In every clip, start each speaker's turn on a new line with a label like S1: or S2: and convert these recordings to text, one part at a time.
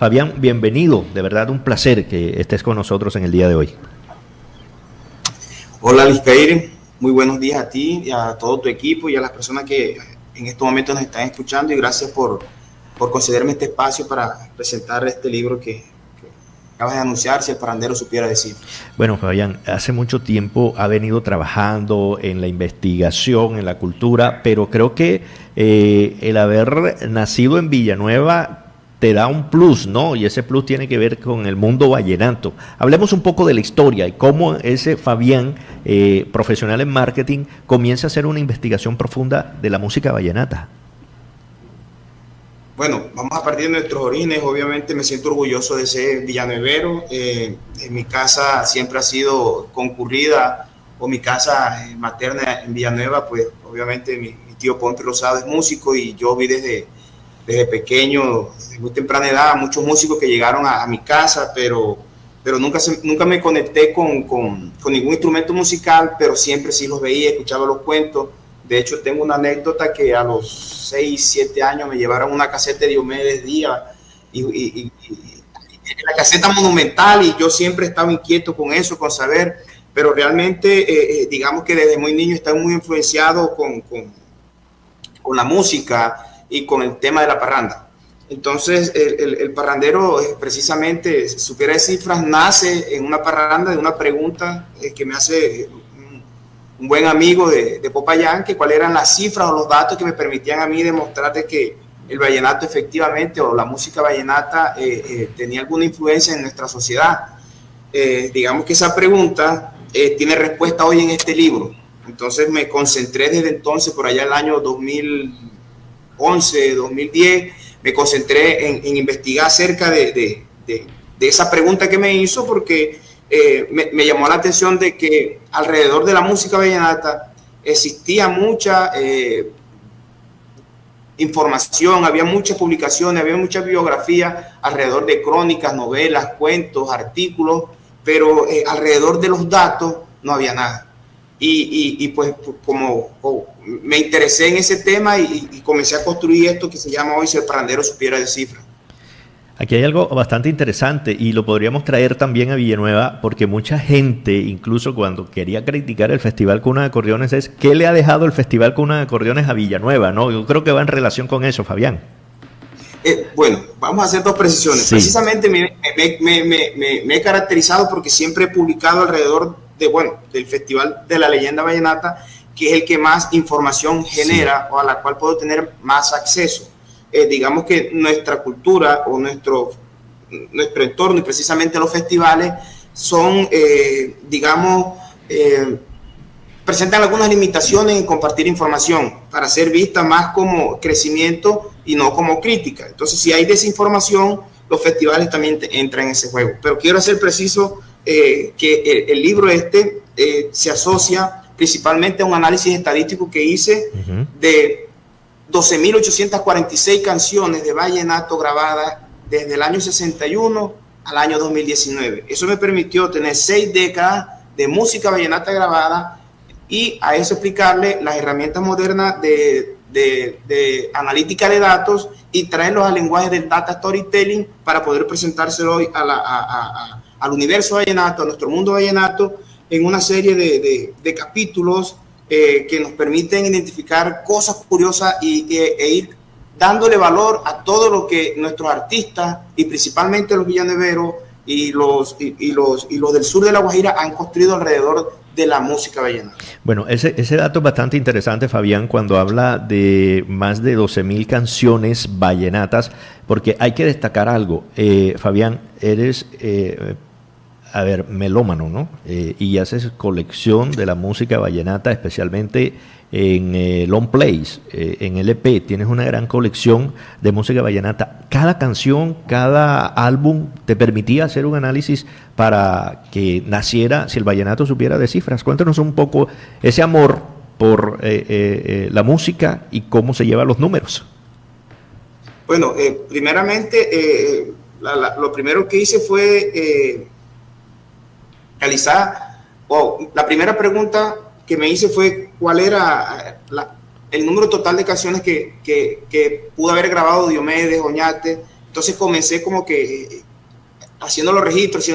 S1: Fabián, bienvenido, de verdad un placer que estés con nosotros en el día de hoy.
S2: Hola, Liscair, muy buenos días a ti y a todo tu equipo y a las personas que en estos momentos nos están escuchando, y gracias por concederme este espacio para presentar este libro que acabas de anunciar, Si el parrandero supiera decir.
S1: Bueno, Fabián, hace mucho tiempo ha venido trabajando en la investigación, en la cultura, pero creo que el haber nacido en Villanueva te da un plus, ¿no? Y ese plus tiene que ver con el mundo vallenato. Hablemos un poco de la historia y cómo ese Fabián, profesional en marketing, comienza a hacer una investigación profunda de la música vallenata.
S2: Bueno, vamos a partir de nuestros orígenes. Obviamente me siento orgulloso de ser villanuevero. En mi casa siempre ha sido concurrida, o mi casa materna en Villanueva, pues obviamente mi tío Pompi Rosado es músico, y yo vi desde pequeño, desde muy temprana edad, muchos músicos que llegaron a mi casa, pero nunca me conecté con ningún instrumento musical, pero siempre sí los veía, escuchaba los cuentos. De hecho, tengo una anécdota que a los 6, 7 años me llevaron una caseta de Diomedes Díaz, y la caseta monumental, y yo siempre estaba inquieto con eso, con saber, pero realmente digamos que desde muy niño estaba muy influenciado con la música y con el tema de la parranda. Entonces, el parrandero, precisamente, Supiera de Cifras, nace en una parranda de una pregunta que me hace un buen amigo de Popayán, que cuáles eran las cifras o los datos que me permitían a mí demostrar de que el vallenato efectivamente, o la música vallenata, tenía alguna influencia en nuestra sociedad. Digamos que esa pregunta tiene respuesta hoy en este libro. Entonces me concentré desde entonces, por allá el año 2011, 2010, me concentré en investigar acerca de esa pregunta que me hizo, porque me llamó la atención de que alrededor de la música vallenata existía mucha información, había muchas publicaciones, había muchas biografías alrededor de crónicas, novelas, cuentos, artículos, pero alrededor de los datos no había nada. Y pues como me interesé en ese tema, y comencé a construir esto que se llama hoy Si el parrandero supiera de cifras.
S1: Aquí hay algo bastante interesante y lo podríamos traer también a Villanueva, porque mucha gente, incluso cuando quería criticar el Festival Cuna de Acordeones, es ¿qué le ha dejado el Festival Cuna de Acordeones a Villanueva? ¿No? Yo creo que va en relación con eso, Fabián.
S2: Bueno, vamos a hacer dos precisiones. Sí. Precisamente me he caracterizado porque siempre he publicado alrededor del Festival de la Leyenda Vallenata, que es el que más información genera, sí, o a la cual puedo tener más acceso. Digamos que nuestra cultura o nuestro entorno, y precisamente los festivales, son, presentan algunas limitaciones en compartir información para ser vista más como crecimiento y no como crítica. Entonces, si hay desinformación, los festivales también entran en ese juego. Pero quiero hacer preciso que el libro se asocia principalmente a un análisis estadístico que hice de 12.846 canciones de vallenato grabadas desde el año 61 al año 2019. Eso me permitió tener 6 décadas de música vallenata grabada, y a eso explicarle las herramientas modernas de analítica de datos y traerlos al lenguaje del data storytelling para poder presentárselo hoy al universo vallenato, a nuestro mundo vallenato, en una serie de capítulos que nos permiten identificar cosas curiosas e ir dándole valor a todo lo que nuestros artistas, y principalmente los villanueveros y los del sur de La Guajira, han construido alrededor de la música vallenata.
S1: Bueno, ese dato es bastante interesante, Fabián, cuando habla de más de 12.000 canciones vallenatas, porque hay que destacar algo. Fabián, eres melómano, ¿no? Y haces colección de la música vallenata, especialmente en long plays, en LP. Tienes una gran colección de música vallenata. Cada canción, cada álbum te permitía hacer un análisis para que naciera Si el vallenato supiera de cifras. Cuéntanos un poco ese amor por la música y cómo se llevan los números.
S2: Bueno, primeramente, lo primero que hice fue realizar, la primera pregunta que me hice fue cuál era el número total de canciones que pudo haber grabado Diomedes, Oñate, Entonces comencé como que haciendo los registros,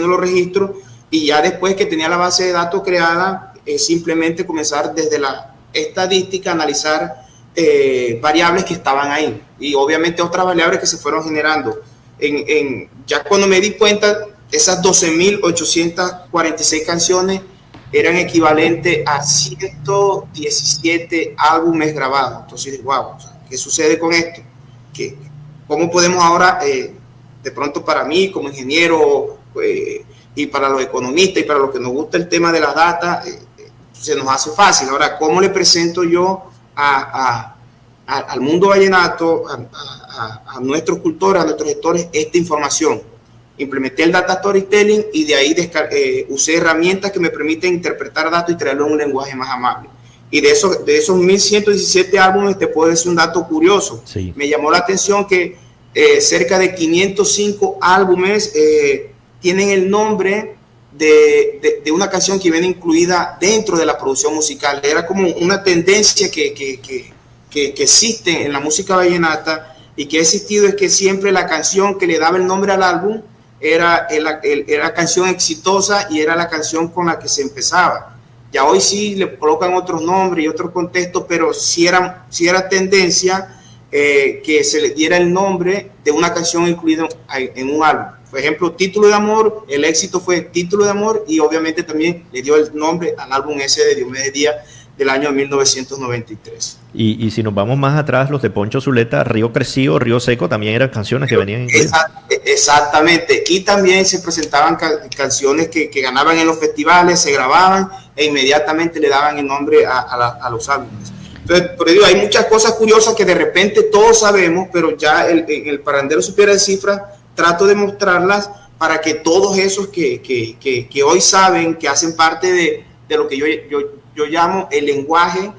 S2: y ya después que tenía la base de datos creada, simplemente comenzar desde la estadística a analizar variables que estaban ahí, y obviamente otras variables que se fueron generando. Ya cuando me di cuenta, esas 12.846 canciones eran equivalentes a 117 álbumes grabados. Entonces, wow, ¿qué sucede con esto? ¿Cómo podemos ahora, de pronto para mí como ingeniero, y para los economistas y para los que nos gusta el tema de la data, se nos hace fácil? Ahora, ¿cómo le presento yo al mundo vallenato, a nuestros cultores, a nuestros gestores, esta información? Implementé el Data Storytelling, y de ahí usé herramientas que me permiten interpretar datos y traerlo en un lenguaje más amable. Y de esos 1.117 álbumes te puedo decir un dato curioso.
S1: Sí.
S2: Me llamó la atención que cerca de 505 álbumes tienen el nombre de una canción que viene incluida dentro de la producción musical. Era como una tendencia que existe en la música vallenata, y que ha existido, es que siempre la canción que le daba el nombre al álbum era canción exitosa, y era la canción con la que se empezaba. Ya hoy sí le colocan otros nombres y otros contextos, pero sí era tendencia que se le diera el nombre de una canción incluida en un álbum. Por ejemplo, Título de Amor, el éxito fue Título de Amor, y obviamente también le dio el nombre al álbum ese de Diomedes Díaz del año 1993.
S1: Y si nos vamos más atrás, los de Poncho Zuleta, Río Crecido, Río Seco, también eran canciones que venían incluidas.
S2: Exactamente, y también se presentaban canciones que ganaban en los festivales, se grababan e inmediatamente le daban el nombre a los álbumes. Entonces, por eso hay muchas cosas curiosas que de repente todos sabemos, pero ya el parrandero supiera de cifras, trato de mostrarlas para que todos esos que hoy saben, que hacen parte de lo que yo llamo el lenguaje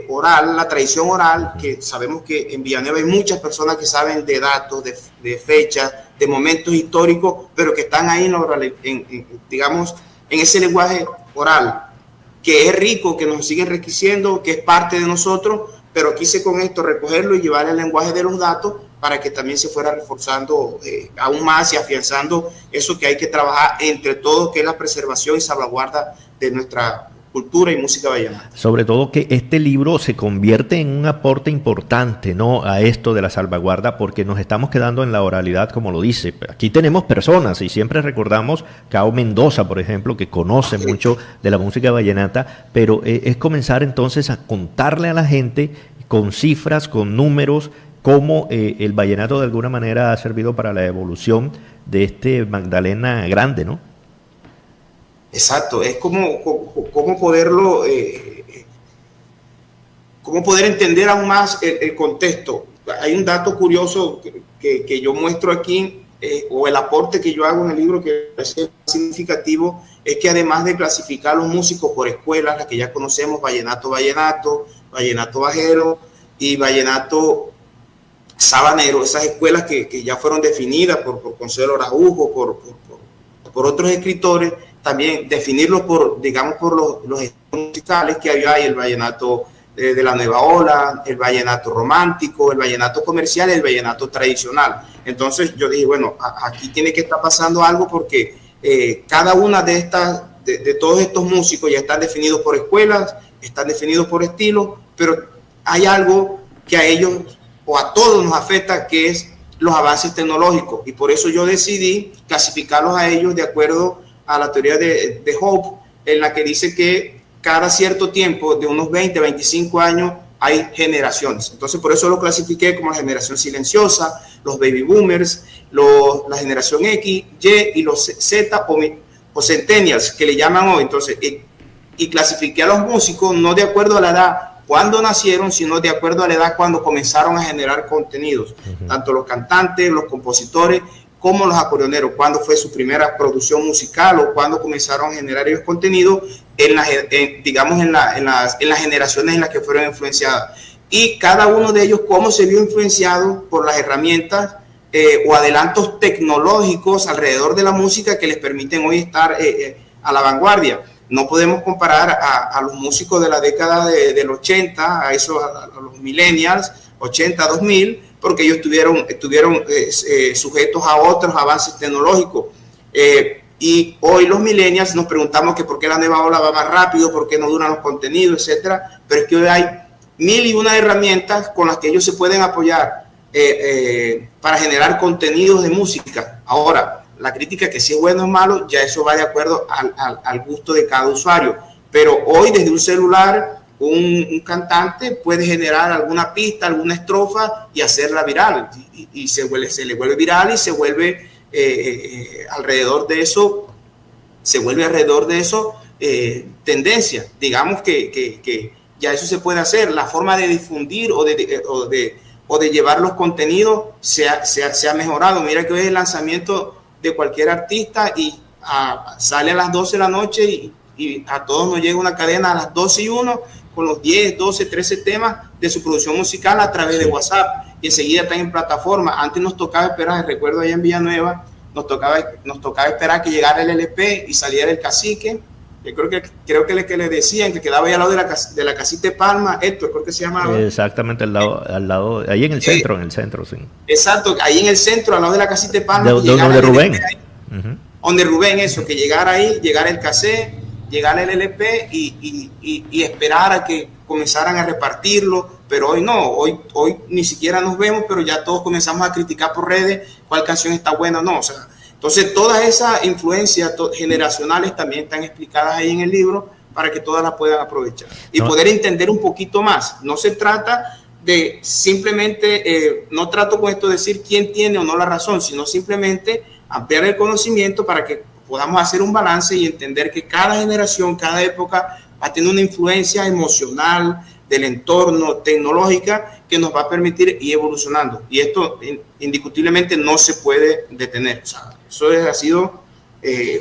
S2: oral, la tradición oral, que sabemos que en Villanueva hay muchas personas que saben de datos, de fechas, de momentos históricos, pero que están ahí digamos, en ese lenguaje oral, que es rico, que nos sigue enriqueciendo, que es parte de nosotros, pero quise con esto recogerlo y llevar el lenguaje de los datos para que también se fuera reforzando aún más y afianzando eso que hay que trabajar entre todos, que es la preservación y salvaguarda de nuestra cultura y música vallenata.
S1: Sobre todo que este libro se convierte en un aporte importante, ¿no?, a esto de la salvaguarda, porque nos estamos quedando en la oralidad, como lo dice. Aquí tenemos personas, y siempre recordamos Cao Mendoza, por ejemplo, que conoce mucho de la música vallenata, pero es comenzar entonces a contarle a la gente con cifras, con números, cómo el vallenato de alguna manera ha servido para la evolución de este Magdalena Grande, ¿no?
S2: Exacto, es cómo poderlo, cómo poder entender aún más el contexto. Hay un dato curioso que yo muestro aquí, o el aporte que yo hago en el libro, que es significativo, es que además de clasificar a los músicos por escuelas, las que ya conocemos, vallenato bajero y vallenato sabanero, esas escuelas que ya fueron definidas por Consuelo Araujo, por otros escritores, también definirlos por los estilos musicales que había ahí: el vallenato de la nueva ola, el vallenato romántico, el vallenato comercial y el vallenato tradicional. Entonces yo dije, bueno, aquí tiene que estar pasando algo, porque cada una de todos estos músicos ya están definidos por escuelas, están definidos por estilos, pero hay algo que a ellos o a todos nos afecta, que es los avances tecnológicos, y por eso yo decidí clasificarlos a ellos de acuerdo a la teoría de Hope, en la que dice que cada cierto tiempo, de unos 20, 25 años, hay generaciones. Entonces, por eso lo clasifiqué como la generación silenciosa, los baby boomers, la generación X, Y y los Z o centennials, que le llaman hoy. Entonces, y clasifiqué a los músicos no de acuerdo a la edad cuando nacieron, sino de acuerdo a la edad cuando comenzaron a generar contenidos. Tanto los cantantes, los compositores, como los acordeoneros, cuándo fue su primera producción musical o cuándo comenzaron a generar ellos contenidos en las generaciones en las que fueron influenciadas. Y cada uno de ellos cómo se vio influenciado por las herramientas o adelantos tecnológicos alrededor de la música que les permiten hoy estar a la vanguardia. No podemos comparar a los músicos de la década del 80, a los millennials, 80, 2000, porque ellos estuvieron sujetos a otros avances tecnológicos. Y hoy los millennials nos preguntamos que por qué la nueva ola va más rápido, por qué no duran los contenidos, etcétera. Pero es que hoy hay 1001 herramientas con las que ellos se pueden apoyar para generar contenidos de música. Ahora, la crítica que si es bueno o malo, ya eso va de acuerdo al gusto de cada usuario. Pero hoy desde un celular, un cantante puede generar alguna pista, alguna estrofa y hacerla viral. Y se le vuelve viral y se vuelve alrededor de eso tendencia. Digamos que ya eso se puede hacer. La forma de difundir o de llevar los contenidos se ha mejorado. Mira que hoy es el lanzamiento de cualquier artista y sale a las 12 de la noche y a todos nos llega una cadena a las 12:01 con los 10, 12, 13 temas de su producción musical a través de WhatsApp, y enseguida están en plataforma. Antes nos tocaba esperar, recuerdo allá en Villanueva, nos tocaba esperar que llegara el LP y saliera el cacique. Yo creo que le decían que quedaba ahí al lado de la casita de Palma, Héctor, creo que se llamaba.
S1: Exactamente, al lado, ahí en el centro, sí.
S2: Exacto, ahí en el centro, al lado de la casita de Palma.
S1: De Rubén.
S2: Donde Rubén, eso, que llegara ahí, llegara el cassette, llegara el LP y esperar a que comenzaran a repartirlo. Pero hoy no, hoy ni siquiera nos vemos, pero ya todos comenzamos a criticar por redes cuál canción está buena o no. O sea, entonces todas esas influencias generacionales también están explicadas ahí en el libro para que todas las puedan aprovechar y poder entender un poquito más. No se trata de simplemente, no trato con esto de decir quién tiene o no la razón, sino simplemente ampliar el conocimiento para que podamos hacer un balance y entender que cada generación, cada época va a tener una influencia emocional del entorno, tecnológica, que nos va a permitir ir evolucionando. Y esto indiscutiblemente no se puede detener. O sea, eso ha sido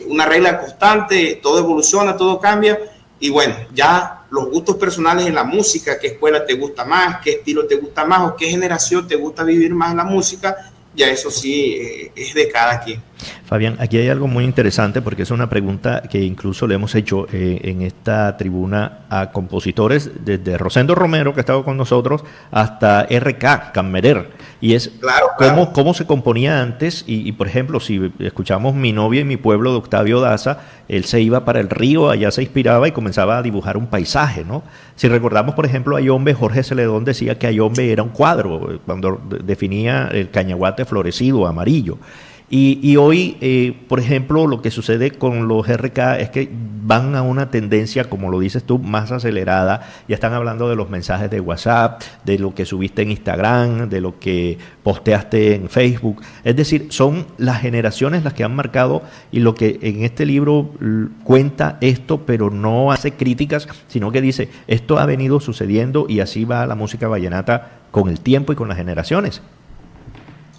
S2: una regla constante, todo evoluciona, todo cambia. Y bueno, ya los gustos personales en la música, qué escuela te gusta más, qué estilo te gusta más o qué generación te gusta vivir más la música, ya eso sí es de cada quien.
S1: Fabián, aquí hay algo muy interesante porque es una pregunta que incluso le hemos hecho en esta tribuna a compositores desde Rosendo Romero, que ha estado con nosotros, hasta RK, Cammerer, y es claro. Cómo se componía antes y, por ejemplo, si escuchamos Mi novia y mi pueblo de Octavio Daza, él se iba para el río, allá se inspiraba y comenzaba a dibujar un paisaje, ¿no? Si recordamos, por ejemplo, a Ayombe, Jorge Celedón decía que Ayombe era un cuadro, cuando definía el cañaguate florecido, amarillo. Y hoy, por ejemplo, lo que sucede con los RK es que van a una tendencia, como lo dices tú, más acelerada. Ya están hablando de los mensajes de WhatsApp, de lo que subiste en Instagram, de lo que posteaste en Facebook. Es decir, son las generaciones las que han marcado, y lo que en este libro cuenta esto, pero no hace críticas, sino que dice, esto ha venido sucediendo y así va la música vallenata con el tiempo y con las generaciones.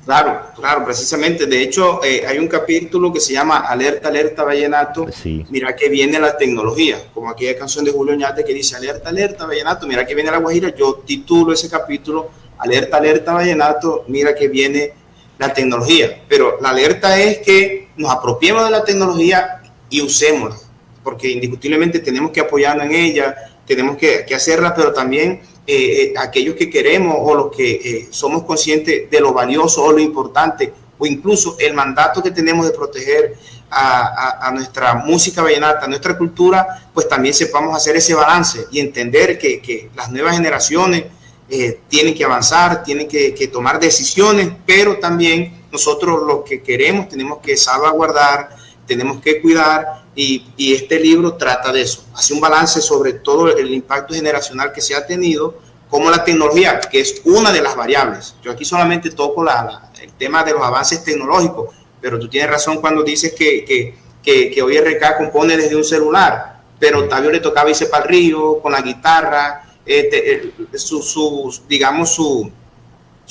S2: Claro, precisamente. De hecho, hay un capítulo que se llama Alerta, alerta, vallenato. Sí. Mira que viene la tecnología, como aquella canción de Julio Oñate que dice Alerta, alerta, vallenato. Mira que viene la Guajira. Yo titulo ese capítulo Alerta, alerta, vallenato. Mira que viene la tecnología. Pero la alerta es que nos apropiemos de la tecnología y usémosla, porque indiscutiblemente tenemos que apoyarnos en ella, tenemos que hacerla, pero también aquellos que queremos o los que somos conscientes de lo valioso o lo importante o incluso el mandato que tenemos de proteger a nuestra música vallenata, a nuestra cultura, pues también sepamos hacer ese balance y entender que las nuevas generaciones tienen que avanzar, tienen que tomar decisiones, pero también nosotros los que queremos tenemos que salvaguardar, tenemos que cuidar. Y este libro trata de eso, hace un balance sobre todo el impacto generacional que se ha tenido, como la tecnología, que es una de las variables. Yo aquí solamente toco el tema de los avances tecnológicos, pero tú tienes razón cuando dices que hoy RK compone desde un celular, pero Octavio le tocaba irse para el río con la guitarra, su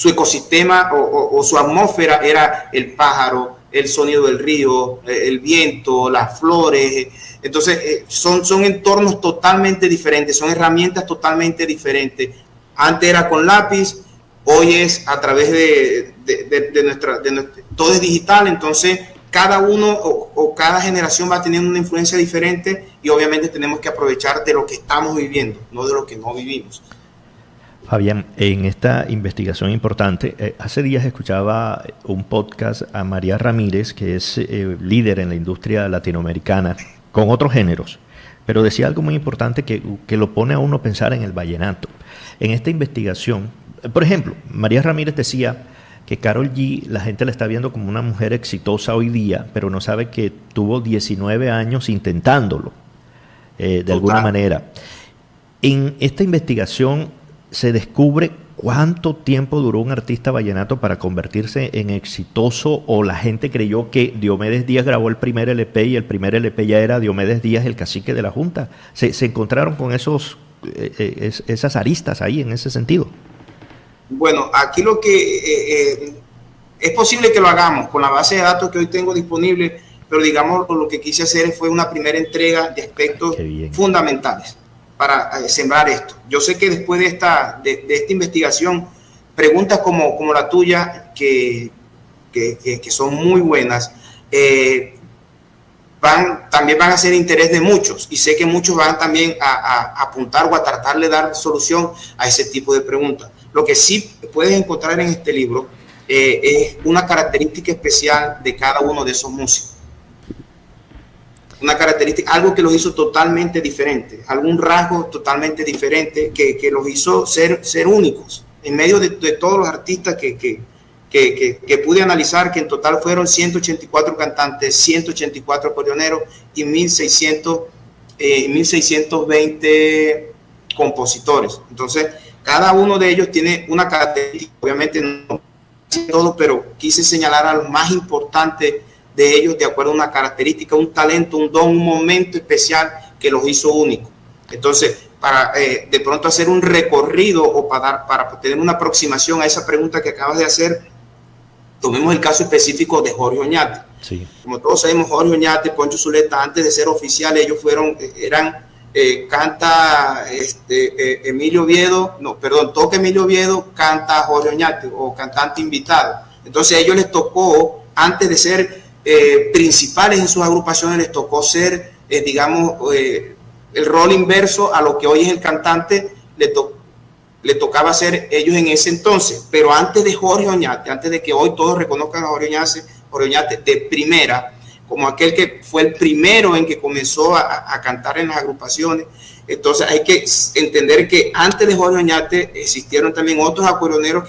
S2: ecosistema o su atmósfera era el pájaro, el sonido del río, el viento, las flores. Entonces son entornos totalmente diferentes, son herramientas totalmente diferentes. Antes era con lápiz, hoy es a través de nuestra, todo es digital. Entonces cada uno o cada generación va teniendo una influencia diferente y obviamente tenemos que aprovechar de lo que estamos viviendo, no de lo que no vivimos.
S1: Fabián, en esta investigación importante, hace días escuchaba un podcast a María Ramírez, que es líder en la industria latinoamericana, con otros géneros, pero decía algo muy importante que lo pone a uno a pensar en el vallenato. En esta investigación, por ejemplo, María Ramírez decía que Karol G, la gente la está viendo como una mujer exitosa hoy día, pero no sabe que tuvo 19 años intentándolo, de alguna manera. En esta investigación se descubre cuánto tiempo duró un artista vallenato para convertirse en exitoso, o la gente creyó que Diomedes Díaz grabó el primer LP y el primer LP ya era Diomedes Díaz, el cacique de la Junta. Se encontraron con esas aristas ahí en ese sentido.
S2: Bueno, aquí lo que es posible que lo hagamos con la base de datos que hoy tengo disponible, pero digamos lo que quise hacer fue una primera entrega de aspectos fundamentales para sembrar esto. Yo sé que después de esta investigación, preguntas como la tuya, que son muy buenas, también van a ser de interés de muchos, y sé que muchos van también a apuntar o a tratar de dar solución a ese tipo de preguntas. Lo que sí puedes encontrar en este libro es una característica especial de cada uno de esos músicos. Una característica, algo que los hizo totalmente diferentes, algún rasgo totalmente diferente que los hizo ser únicos en medio de todos los artistas que pude analizar, que en total fueron 184 cantantes, 184 acordeoneros y 1620 compositores. Entonces, cada uno de ellos tiene una característica, obviamente no todo, pero quise señalar a los más importantes de ellos de acuerdo a una característica, un talento, un don, un momento especial que los hizo únicos. Entonces, para de pronto hacer un recorrido o para tener una aproximación a esa pregunta que acabas de hacer, tomemos el caso específico de Jorge Oñate.
S1: Sí.
S2: Como todos sabemos, Jorge Oñate, Poncho Zuleta, antes de ser oficiales, ellos canta Emilio Oviedo, toca Emilio Oviedo, canta Jorge Oñate o cantante invitado. Entonces a ellos les tocó, antes de ser principales en sus agrupaciones, les tocó ser, el rol inverso a lo que hoy es el cantante, le tocaba ser ellos en ese entonces. Pero antes de Jorge Oñate, antes de que hoy todos reconozcan a Jorge Oñate de primera, como aquel que fue el primero en que comenzó a cantar en las agrupaciones. Entonces hay que entender que antes de Jorge Oñate existieron también otros acordeoneros,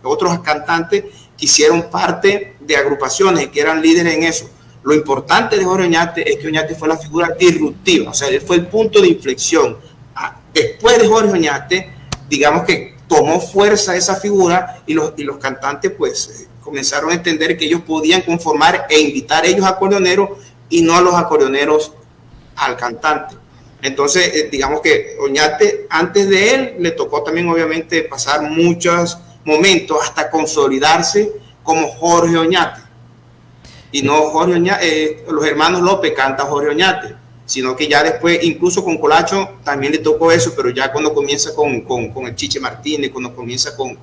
S2: otros cantantes que hicieron parte de agrupaciones, que eran líderes en eso. Lo importante de Jorge Oñate es que Oñate fue la figura disruptiva, o sea, él fue el punto de inflexión. Después de Jorge Oñate, digamos que tomó fuerza esa figura, y los cantantes pues comenzaron a entender que ellos podían conformar e invitar ellos a acordeoneros y no a los acordeoneros al cantante. Entonces, digamos que Oñate, antes de él, le tocó también obviamente pasar muchos momentos hasta consolidarse como Jorge Oñate. Y no Jorge Oñate, los hermanos López cantan Jorge Oñate, sino que ya después, incluso con Colacho, también le tocó eso, pero ya cuando comienza con el Chiche Martínez, cuando comienza con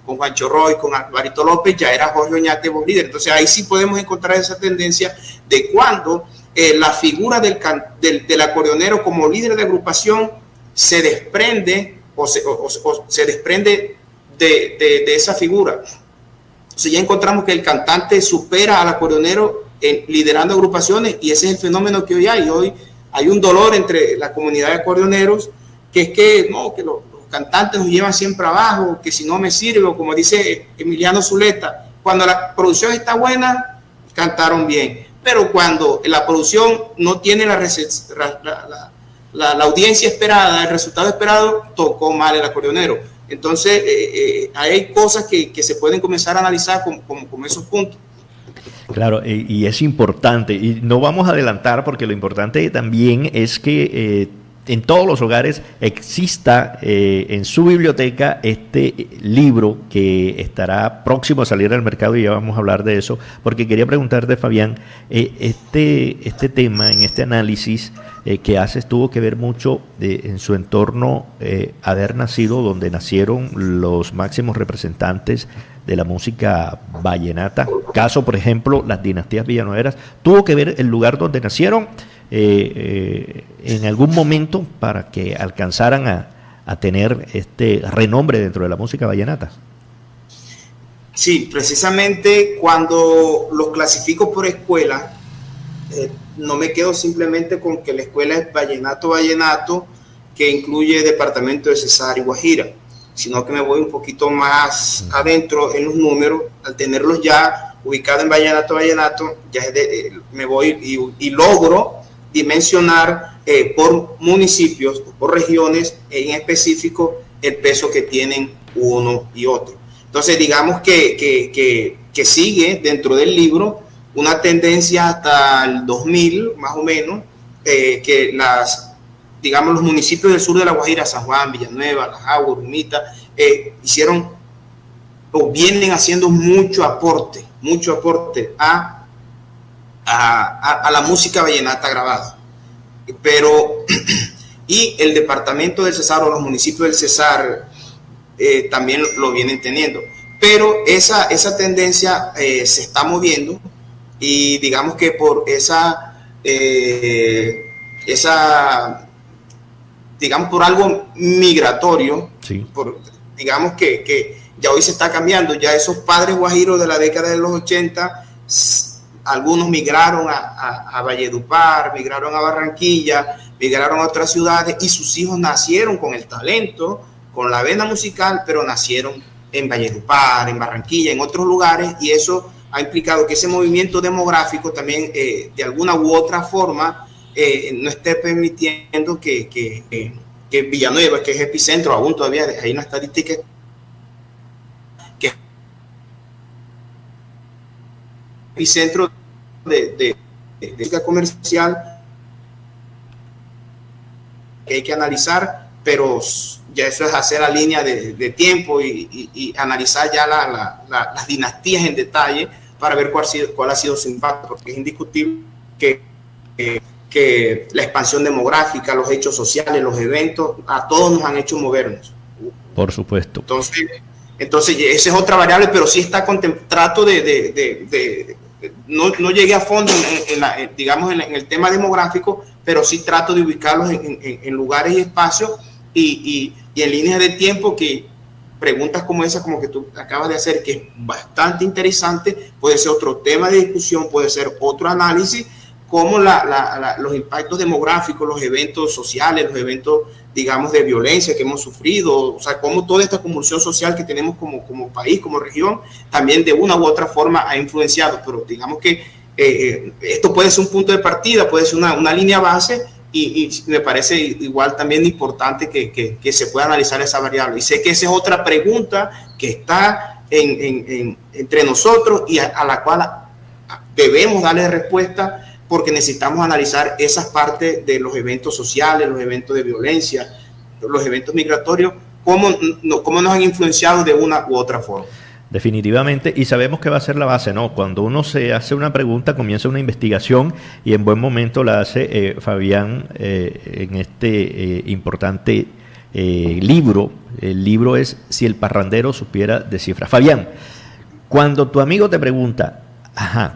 S2: Juancho Roy, con Alvarito López, ya era Jorge Oñate voz líder. Entonces ahí sí podemos encontrar esa tendencia de cuando la figura del acordeonero como líder de agrupación se desprende se desprende de esa figura. Entonces ya encontramos que el cantante supera al acordeonero liderando agrupaciones, y ese es el fenómeno que hoy hay. Hoy hay un dolor entre la comunidad de acordeoneros, que es que los cantantes nos llevan siempre abajo, que si no me sirve, o como dice Emiliano Zuleta, cuando la producción está buena, cantaron bien, pero cuando la producción no tiene la audiencia esperada, el resultado esperado, tocó mal el acordeonero. Entonces hay cosas que se pueden comenzar a analizar como esos puntos.
S1: Claro, y es importante, y no vamos a adelantar, porque lo importante también es que en todos los hogares exista en su biblioteca este libro, que estará próximo a salir al mercado, y ya vamos a hablar de eso, porque quería preguntarte, Fabián, este tema, en este análisis que haces, tuvo que ver mucho en su entorno, haber nacido donde nacieron los máximos representantes de la música vallenata. Caso, por ejemplo, las dinastías villanueveras. Tuvo que ver el lugar donde nacieron en algún momento para que alcanzaran a tener este renombre dentro de la música vallenata?
S2: Sí, precisamente cuando los clasifico por escuela, no me quedo simplemente con que la escuela es vallenato, que incluye departamento de Cesar y Guajira, sino que me voy un poquito más adentro en los números. Al tenerlos ya ubicados en vallenato, ya me voy y logro dimensionar por municipios, por regiones en específico, el peso que tienen uno y otro. Entonces, digamos que sigue dentro del libro una tendencia hasta el 2000, más o menos, que los municipios del sur de La Guajira, San Juan, Villanueva, Las Aguas, Urumita, hicieron o vienen haciendo mucho aporte a la música vallenata grabada. Pero, y el departamento del Cesar o los municipios del Cesar también lo vienen teniendo. Pero esa tendencia se está moviendo, y digamos que por digamos por algo migratorio,
S1: sí.
S2: Digamos que ya hoy se está cambiando. Ya esos padres guajiros de la década de los 80, algunos migraron a Valledupar, migraron a Barranquilla, migraron a otras ciudades, y sus hijos nacieron con el talento, con la vena musical, pero nacieron en Valledupar, en Barranquilla, en otros lugares, y eso ha implicado que ese movimiento demográfico también de alguna u otra forma no esté permitiendo que Villanueva, que es epicentro, aún todavía hay una estadística que es epicentro de música comercial, que hay que analizar, pero ya eso es hacer la línea de tiempo y analizar ya las dinastías en detalle para ver cuál ha sido su impacto, porque es indiscutible que la expansión demográfica, los hechos sociales, los eventos, a todos nos han hecho movernos.
S1: Por supuesto.
S2: Entonces esa es otra variable, pero sí está trato no llegué a fondo en el tema demográfico, pero sí trato de ubicarlos en lugares y espacios y en líneas de tiempo, que preguntas como esa, como que tú acabas de hacer, que es bastante interesante, puede ser otro tema de discusión, puede ser otro análisis, como los impactos demográficos, los eventos sociales, los eventos, digamos, de violencia que hemos sufrido, o sea, cómo toda esta convulsión social que tenemos como país, como región, también de una u otra forma ha influenciado. Pero digamos que esto puede ser un punto de partida, puede ser una línea base, y me parece igual también importante que se pueda analizar esa variable. Y sé que esa es otra pregunta que está entre nosotros y a la cual debemos darle respuesta, porque necesitamos analizar esas partes de los eventos sociales, los eventos de violencia, los eventos migratorios, cómo nos han influenciado de una u otra forma.
S1: Definitivamente, y sabemos que va a ser la base, ¿no? Cuando uno se hace una pregunta, comienza una investigación, y en buen momento la hace Fabián en este importante libro. El libro es Si el parrandero supiera de cifras. Fabián, cuando tu amigo te pregunta,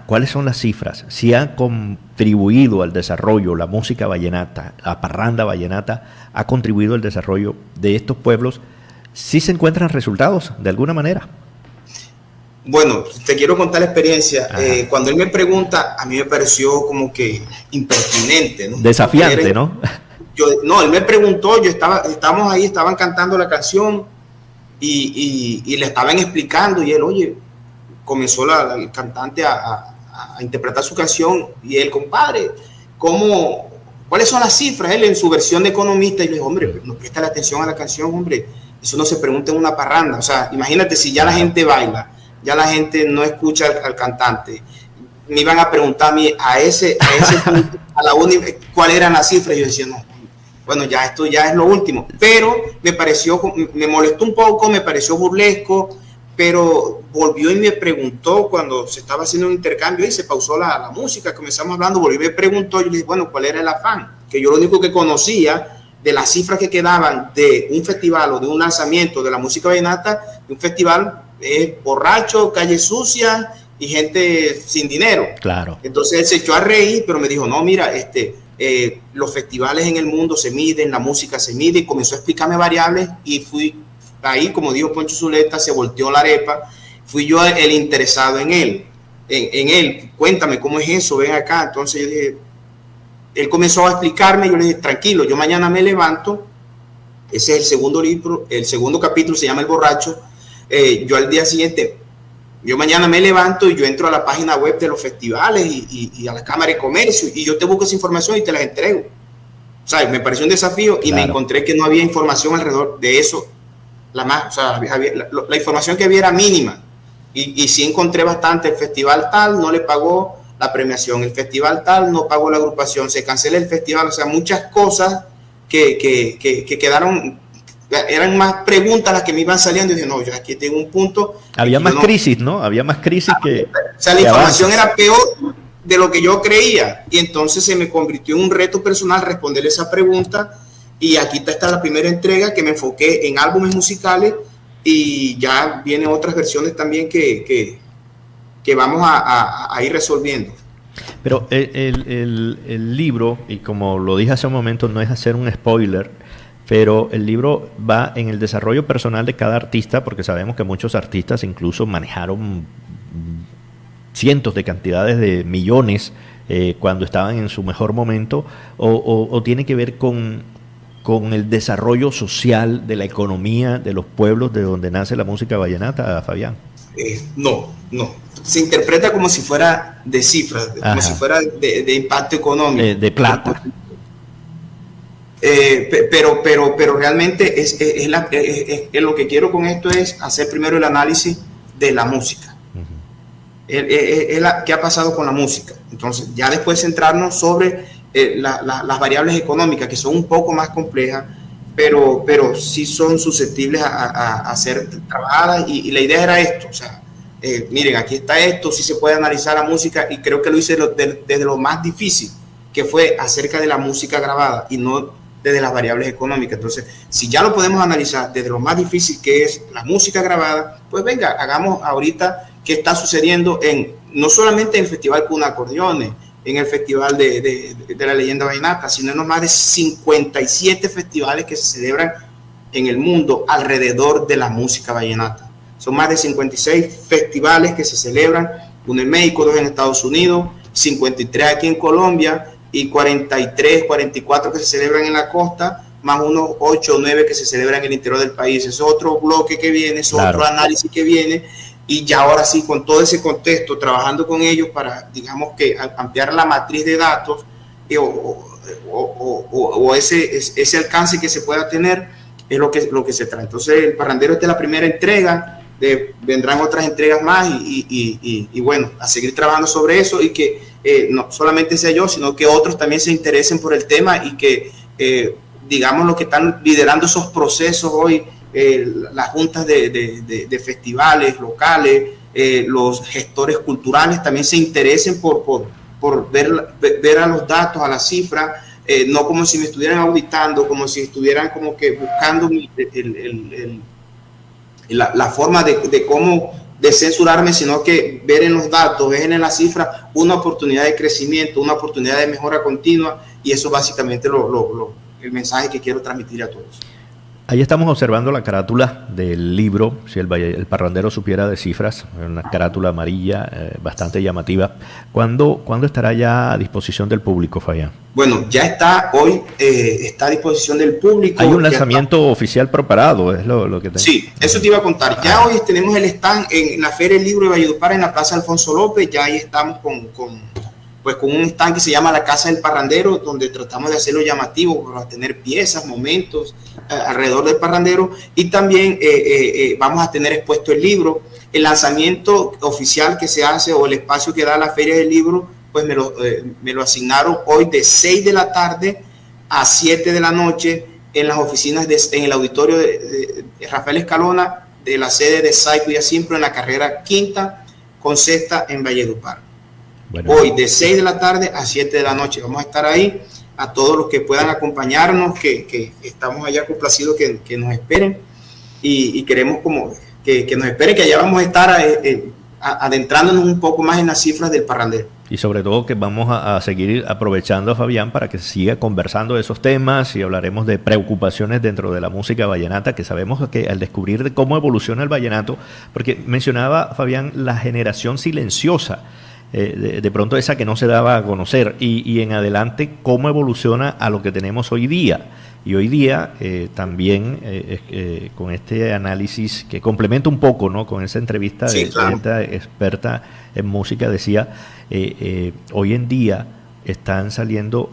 S1: ¿cuáles son las cifras? Si han contribuido al desarrollo, la música vallenata, la parranda vallenata, ha contribuido al desarrollo de estos pueblos, ¿sí se encuentran resultados de alguna manera?
S2: Bueno, te quiero contar la experiencia. Cuando él me pregunta, a mí me pareció como que impertinente, ¿no?
S1: Desafiante, ¿no?
S2: Él me preguntó, estábamos ahí, estaban cantando la canción y le estaban explicando, y él, oye, comenzó el cantante a interpretar su canción, y él, compadre, ¿cuáles son las cifras? Él en su versión de economista, y le dijo, hombre, no presta la atención a la canción, hombre, eso no se pregunta en una parranda. O sea, imagínate, si ya la gente baila, ya la gente no escucha al cantante, me iban a preguntar a mí a ese punto, cuál eran las cifras, y yo decía, no, bueno, ya esto ya es lo último. Pero me molestó un poco, me pareció burlesco, pero volvió y me preguntó cuando se estaba haciendo un intercambio y se pausó la música, comenzamos hablando, volvió y me preguntó, y le dije, bueno, ¿cuál era el afán? Que yo lo único que conocía de las cifras que quedaban de un festival o de un lanzamiento de la música vallenata, de un festival, borracho, calle sucia y gente sin dinero.
S1: Claro.
S2: Entonces él se echó a reír, pero me dijo, no, mira, los festivales en el mundo se miden, la música se mide, y comenzó a explicarme variables, y fui ahí, como dijo Poncho Zuleta, se volteó la arepa, fui yo el interesado en él, cuéntame cómo es eso, ven acá. Entonces yo dije, él comenzó a explicarme, yo le dije, tranquilo, yo mañana me levanto, ese es el segundo libro, el segundo capítulo se llama El Borracho, yo al día siguiente, yo mañana me levanto y yo entro a la página web de los festivales y a la Cámara de Comercio, y yo te busco esa información y te las entrego. O sea, me pareció un desafío, y me encontré que no había información alrededor de eso. La información que había era mínima, y sí encontré bastante. El festival tal no le pagó la premiación, el festival tal no pagó la agrupación, se cancela el festival. O sea, muchas cosas que quedaron, eran más preguntas las que me iban saliendo, y dije, no, yo aquí tengo un punto.
S1: Había más crisis, ¿no? Había más crisis que...
S2: O sea, la información era peor de lo que yo creía, y entonces se me convirtió en un reto personal responder esa pregunta. Y aquí está la primera entrega, que me enfoqué en álbumes musicales, y ya vienen otras versiones también que vamos a ir resolviendo.
S1: Pero el libro, y como lo dije hace un momento, no es hacer un spoiler, pero el libro va en el desarrollo personal de cada artista, porque sabemos que muchos artistas incluso manejaron cientos de cantidades de millones cuando estaban en su mejor momento, o tiene que ver con el desarrollo social de la economía de los pueblos de donde nace la música vallenata, Fabián.
S2: No. Se interpreta como si fuera de cifras, como si fuera de impacto económico.
S1: De plata.
S2: Pero realmente es lo que quiero con esto es hacer primero el análisis de la música. ¿Qué ha pasado con la música? Entonces, ya después centrarnos sobre las variables económicas, que son un poco más complejas, pero sí son susceptibles a ser trabajadas, y la idea era esto. O sea, miren, aquí está esto, sí se puede analizar la música, y creo que lo hice desde lo más difícil, que fue acerca de la música grabada, y no desde las variables económicas. Entonces, si ya lo podemos analizar desde lo más difícil, que es la música grabada, pues venga, hagamos ahorita qué está sucediendo no solamente en el Festival Cuna Acordeones, en el Festival de la Leyenda Vallenata, sino en los más de 57 festivales que se celebran en el mundo alrededor de la música vallenata. Son más de 56 festivales que se celebran, uno en México, 2 en Estados Unidos, 53 aquí en Colombia, y 43, 44 que se celebran en la costa, más unos 8 o 9 que se celebran en el interior del país. Eso es otro bloque que viene, es otro análisis que viene, y ya ahora sí, con todo ese contexto, trabajando con ellos para, digamos, que ampliar la matriz de datos, o ese alcance que se pueda tener, es lo que se trae. Entonces, el Parrandero, esta es la primera entrega, vendrán otras entregas más, y bueno, a seguir trabajando sobre eso, y que no solamente sea yo, sino que otros también se interesen por el tema, y que digamos, los que están liderando esos procesos hoy, las juntas de festivales locales, los gestores culturales también se interesen por ver a los datos, a las cifras, no como si me estuvieran auditando, como si estuvieran como que buscando la forma de cómo de censurarme, sino que ver en los datos, ver en las cifras una oportunidad de crecimiento, una oportunidad de mejora continua, y eso básicamente el mensaje que quiero transmitir a todos.
S1: Ahí estamos observando la carátula del libro, si el parrandero supiera de cifras, una carátula amarilla bastante llamativa. ¿Cuándo estará ya a disposición del público, Fabián?
S2: Bueno, ya está, hoy está a disposición del público.
S1: Hay un lanzamiento oficial preparado, es lo que tengo.
S2: Sí, eso te iba a contar. Ya hoy tenemos el stand en la Feria del Libro de Valledupar, en la Plaza Alfonso López. Ya ahí estamos con un stand que se llama La Casa del Parrandero, donde tratamos de hacerlo llamativo para tener piezas, momentos alrededor del parrandero, y también vamos a tener expuesto el libro. El lanzamiento oficial que se hace, o el espacio que da la Feria del Libro, pues me lo asignaron hoy de 6 de la tarde a 7 de la noche en las oficinas en el auditorio de Rafael Escalona, de la sede de Saico y Asimpro, en la carrera quinta con sexta en Valledupar. Bueno. Hoy de 6 de la tarde a 7 de la noche vamos a estar ahí. A todos los que puedan acompañarnos, que estamos allá complacidos que nos esperen, y queremos que nos esperen, que allá vamos a estar adentrándonos un poco más en las cifras del parrandero.
S1: Y sobre todo que vamos a seguir aprovechando a Fabián para que siga conversando de esos temas y hablaremos de preocupaciones dentro de la música vallenata, que sabemos que al descubrir de cómo evoluciona el vallenato, porque mencionaba Fabián la generación silenciosa, de pronto esa que no se daba a conocer, y en adelante cómo evoluciona a lo que tenemos hoy día. Y hoy día también con este análisis que complementa un poco, ¿no?, con esa entrevista de esta experta en música, decía, hoy en día están saliendo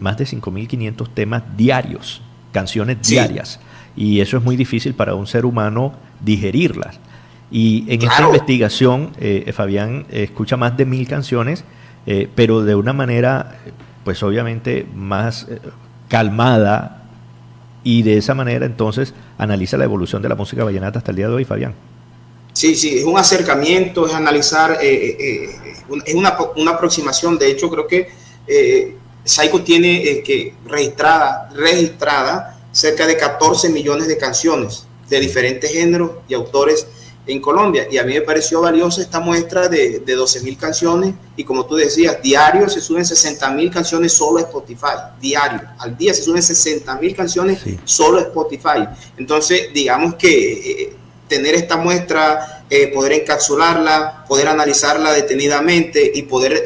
S1: más de 5.500 temas diarios, canciones diarias, y eso es muy difícil para un ser humano digerirlas. Y en esta investigación, Fabián escucha más de 1.000 canciones, pero de una manera, pues obviamente más calmada, y de esa manera entonces analiza la evolución de la música vallenata hasta el día de hoy, Fabián. Sí, es un acercamiento, es analizar, es una aproximación. De hecho, creo que Saico tiene registrada cerca de 14 millones de canciones de diferentes géneros y autores en Colombia, y a mí me pareció valiosa esta muestra de 12.000 canciones, y como tú decías, diario se suben 60.000 canciones solo a Spotify, diario, al día se suben 60.000 canciones solo a Spotify. Entonces, digamos que tener esta muestra, poder encapsularla, poder analizarla detenidamente y poder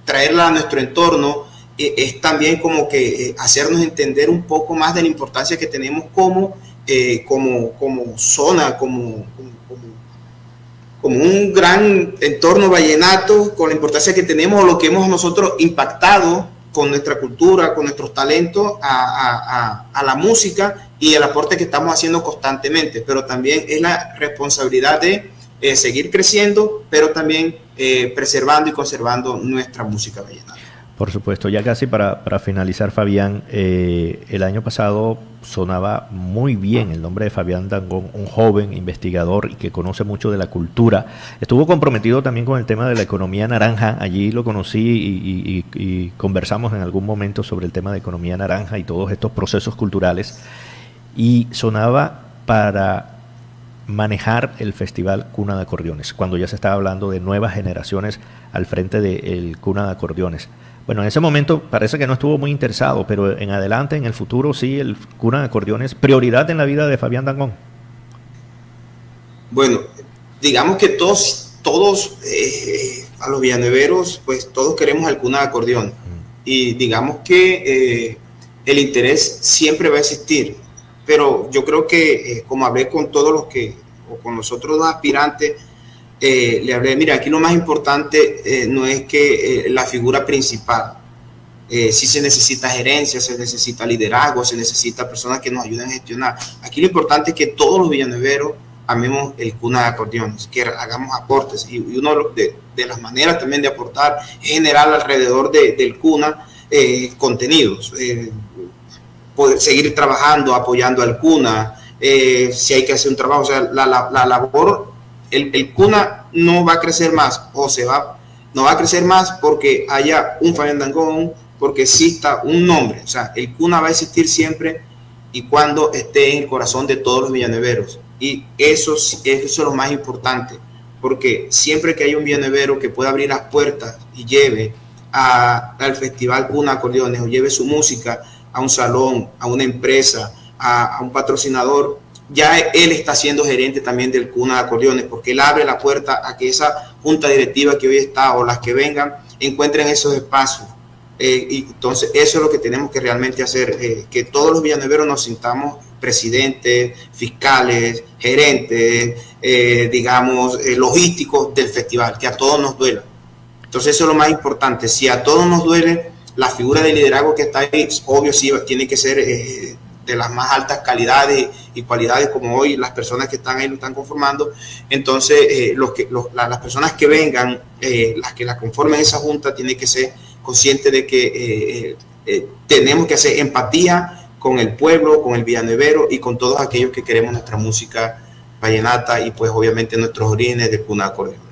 S1: traerla a nuestro entorno, es también como que hacernos entender un poco más de la importancia que tenemos como zona, como un gran entorno vallenato, con la importancia que tenemos, lo que hemos nosotros impactado con nuestra cultura, con nuestros talentos a la música, y el aporte que estamos haciendo constantemente. Pero también es la responsabilidad de seguir creciendo, pero también preservando y conservando nuestra música vallenata. Por supuesto. Ya casi para finalizar, Fabián, el año pasado sonaba muy bien el nombre de Fabián Dangond, un joven investigador y que conoce mucho de la cultura. Estuvo comprometido también con el tema de la economía naranja. Allí lo conocí y conversamos en algún momento sobre el tema de economía naranja y todos estos procesos culturales. Y sonaba para manejar el Festival Cuna de Acordeones, cuando ya se estaba hablando de nuevas generaciones al frente del Cuna de Acordeones. Bueno, en ese momento parece que no estuvo muy interesado, pero en adelante, en el futuro, sí, el Cuna de Acordeones, prioridad en la vida de Fabián Dangond. Bueno, digamos que todos a los villanueveros, pues todos queremos el Cuna de Acordeones. Y digamos que el interés siempre va a existir. Pero yo creo que, como hablé con todos los o con los otros dos aspirantes, le hablé, mira, aquí lo más importante no es que la figura principal, sí se necesita gerencia, se necesita liderazgo, se necesita personas que nos ayuden a gestionar. Aquí lo importante es que todos los villanueveros amemos el Cuna de Acordeones, que hagamos aportes, y una de las maneras también de aportar es generar alrededor del Cuna contenidos, poder seguir trabajando, apoyando al Cuna, si hay que hacer un trabajo, o sea, la labor. El Cuna no va a crecer más, no va a crecer más porque haya un Fabián Dangond, porque exista un nombre. O sea, el Cuna va a existir siempre y cuando esté en el corazón de todos los villanueveros. Y eso es lo más importante, porque siempre que haya un villanuevero que pueda abrir las puertas y lleve al Festival Cuna de Acordeones, o lleve su música a un salón, a una empresa, a un patrocinador, ya él está siendo gerente también del Cuna de Acordeones, porque él abre la puerta a que esa junta directiva que hoy está o las que vengan encuentren esos espacios. Y entonces eso es lo que tenemos que realmente hacer, que todos los villanueveros nos sintamos presidentes, fiscales, gerentes, digamos, logísticos del festival, que a todos nos duela. Entonces eso es lo más importante. Si a todos nos duele, la figura de liderazgo que está ahí, obvio, sí, tiene que ser de las más altas calidades y cualidades, como hoy las personas que están ahí lo están conformando. Entonces las personas que vengan, las que la conformen esa junta, tienen que ser conscientes de que tenemos que hacer empatía con el pueblo, con el villanuevero y con todos aquellos que queremos nuestra música vallenata y pues obviamente nuestros orígenes de Cuna de Acordeones.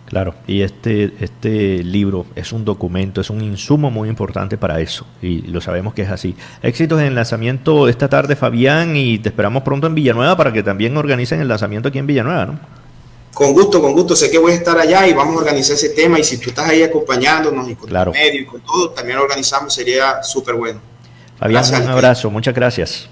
S1: Claro, y este libro es un documento, es un insumo muy importante para eso, y lo sabemos que es así. Éxitos en el lanzamiento esta tarde, Fabián, y te esperamos pronto en Villanueva para que también organicen el lanzamiento aquí en Villanueva, ¿no?
S2: Con gusto, sé que voy a estar allá y vamos a organizar ese tema, y si tú estás ahí acompañándonos y con
S1: Claro.
S2: el medio y con todo, también lo organizamos, sería súper bueno.
S1: Fabián,
S2: Gracias,
S1: un
S2: Alfredo.
S1: abrazo, muchas gracias.